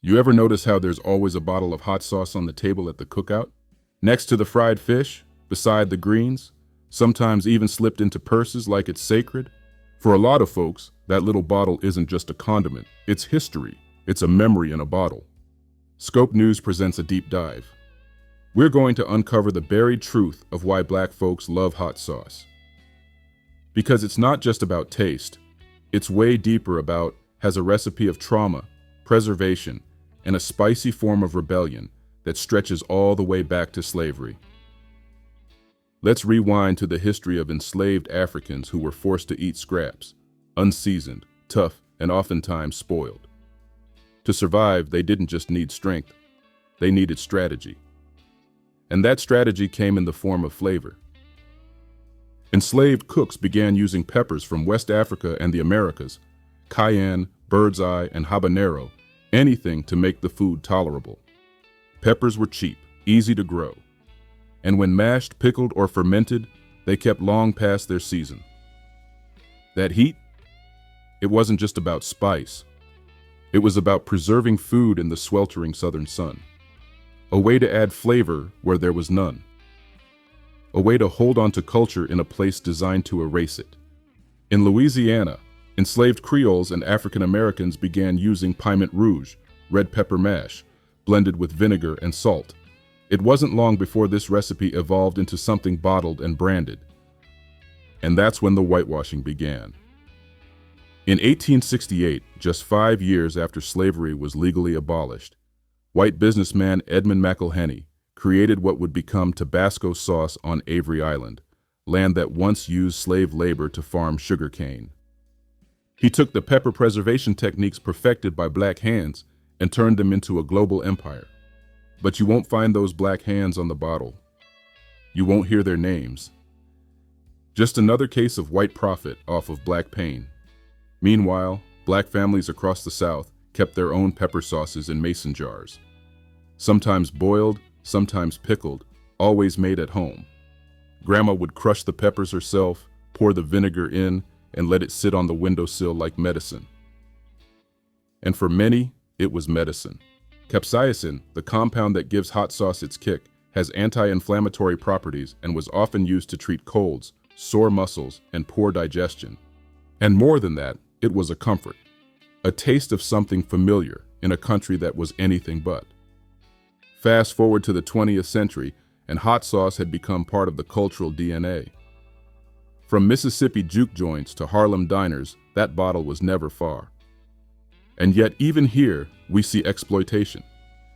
You ever notice how there's always a bottle of hot sauce on the table at the cookout? Next to the fried fish, beside the greens, sometimes even slipped into purses like it's sacred? For a lot of folks, that little bottle isn't just a condiment, it's history. It's a memory in a bottle. Scope News presents a deep dive. We're going to uncover the buried truth of why Black folks love hot sauce. Because it's not just about taste, it's way deeper about has a recipe of trauma, preservation, and a spicy form of rebellion that stretches all the way back to slavery. Let's rewind to the history of enslaved Africans who were forced to eat scraps, unseasoned, tough, and oftentimes spoiled. To survive, they didn't just need strength, they needed strategy. And that strategy came in the form of flavor. Enslaved cooks began using peppers from West Africa and the Americas, cayenne, bird's eye, and habanero, anything to make the food tolerable. Peppers were cheap, easy to grow, and when mashed, pickled, or fermented, they kept long past their season. That heat? It wasn't just about spice. It was about preserving food in the sweltering southern sun. A way to add flavor where there was none. A way to hold on to culture in a place designed to erase it. In Louisiana, enslaved Creoles and African Americans began using piment rouge, red pepper mash, blended with vinegar and salt. It wasn't long before this recipe evolved into something bottled and branded. And that's when the whitewashing began. In 1868, just 5 years after slavery was legally abolished, white businessman Edmund McIlhenny created what would become Tabasco sauce on Avery Island, land that once used slave labor to farm sugarcane. He took the pepper preservation techniques perfected by Black hands and turned them into a global empire. But you won't find those Black hands on the bottle. You won't hear their names. Just another case of white profit off of Black pain. Meanwhile, Black families across the South kept their own pepper sauces in mason jars. Sometimes boiled, sometimes pickled, always made at home. Grandma would crush the peppers herself, pour the vinegar in, and let it sit on the windowsill like medicine. And for many, it was medicine. Capsaicin, the compound that gives hot sauce its kick, has anti-inflammatory properties and was often used to treat colds, sore muscles, and poor digestion. And more than that, it was a comfort, a taste of something familiar in a country that was anything but. Fast forward to the 20th century, and hot sauce had become part of the cultural DNA. From Mississippi juke joints to Harlem diners, that bottle was never far. And yet even here, we see exploitation.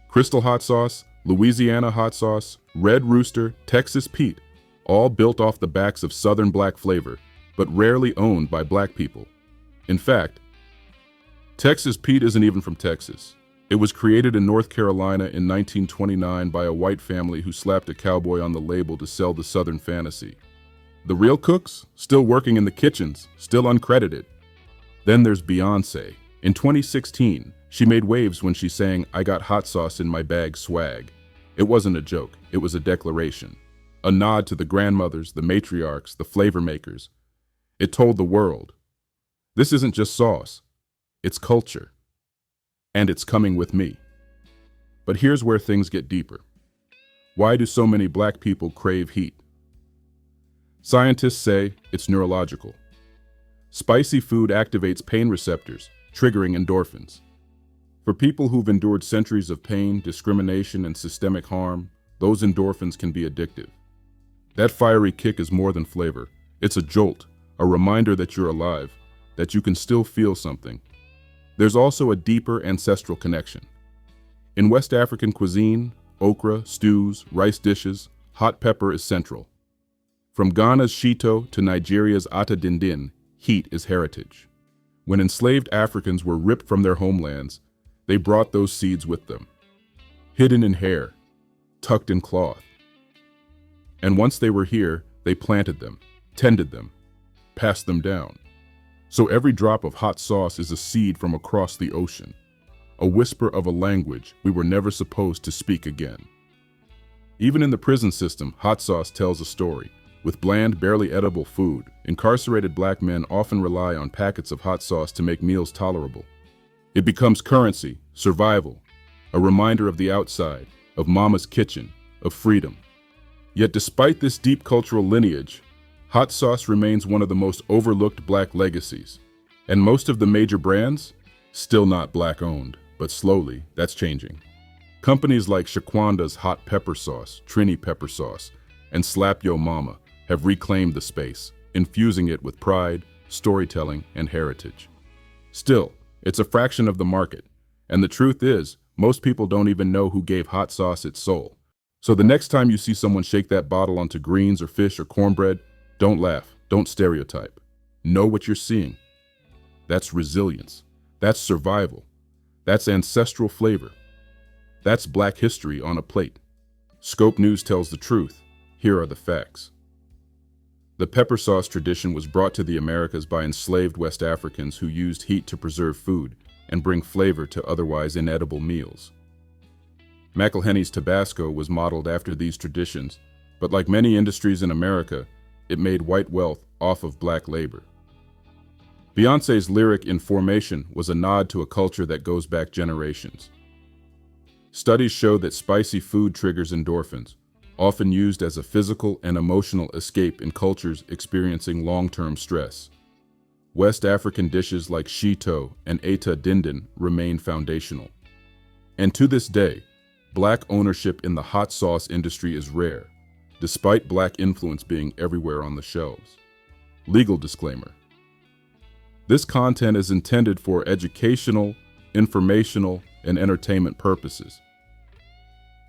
Crystal hot sauce, Louisiana hot sauce, Red Rooster, Texas Pete, all built off the backs of Southern Black flavor, but rarely owned by Black people. In fact, Texas Pete isn't even from Texas. It was created in North Carolina in 1929 by a white family who slapped a cowboy on the label to sell the Southern fantasy. The real cooks, still working in the kitchens, still uncredited. Then there's Beyoncé. In 2016, she made waves when she sang, "I got hot sauce in my bag swag." It wasn't a joke, it was a declaration. A nod to the grandmothers, the matriarchs, the flavor makers. It told the world, this isn't just sauce, it's culture. And it's coming with me. But here's where things get deeper. Why do so many Black people crave heat? Scientists say it's neurological. Spicy food activates pain receptors, triggering endorphins. For people who've endured centuries of pain, discrimination, and systemic harm, those endorphins can be addictive. That fiery kick is more than flavor. It's a jolt, a reminder that you're alive, that you can still feel something. There's also a deeper ancestral connection. In West African cuisine, okra, stews, rice dishes, hot pepper is central. From Ghana's shito to Nigeria's ata dindin, heat is heritage. When enslaved Africans were ripped from their homelands, they brought those seeds with them, hidden in hair, tucked in cloth. And once they were here, they planted them, tended them, passed them down. So every drop of hot sauce is a seed from across the ocean, a whisper of a language we were never supposed to speak again. Even in the prison system, hot sauce tells a story. With bland, barely edible food, incarcerated Black men often rely on packets of hot sauce to make meals tolerable. It becomes currency, survival, a reminder of the outside, of Mama's kitchen, of freedom. Yet despite this deep cultural lineage, hot sauce remains one of the most overlooked Black legacies. And most of the major brands? Still not Black-owned, but slowly, that's changing. Companies like Shaquanda's hot pepper sauce, Trini pepper sauce, and Slap Yo Mama have reclaimed the space, infusing it with pride, storytelling, and heritage. Still, it's a fraction of the market, and the truth is, most people don't even know who gave hot sauce its soul. So the next time you see someone shake that bottle onto greens or fish or cornbread, don't laugh, don't stereotype. Know what you're seeing. That's resilience. That's survival. That's ancestral flavor. That's Black history on a plate. Scope News tells the truth. Here are the facts. The pepper sauce tradition was brought to the Americas by enslaved West Africans who used heat to preserve food and bring flavor to otherwise inedible meals. McElhenny's Tabasco was modeled after these traditions, but like many industries in America, it made white wealth off of Black labor. Beyoncé's lyric in Formation was a nod to a culture that goes back generations. Studies show that spicy food triggers endorphins, often used as a physical and emotional escape in cultures experiencing long-term stress. West African dishes like shito and eta dindin remain foundational. And to this day, Black ownership in the hot sauce industry is rare, despite Black influence being everywhere on the shelves. Legal disclaimer. This content is intended for educational, informational, and entertainment purposes.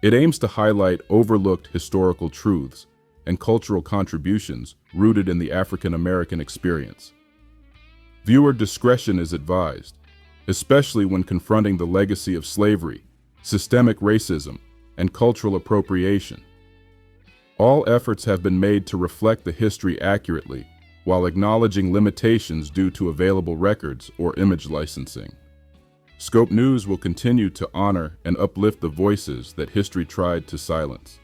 It aims to highlight overlooked historical truths and cultural contributions rooted in the African American experience. Viewer discretion is advised, especially when confronting the legacy of slavery, systemic racism, and cultural appropriation. All efforts have been made to reflect the history accurately, while acknowledging limitations due to available records or image licensing. Scope News will continue to honor and uplift the voices that history tried to silence.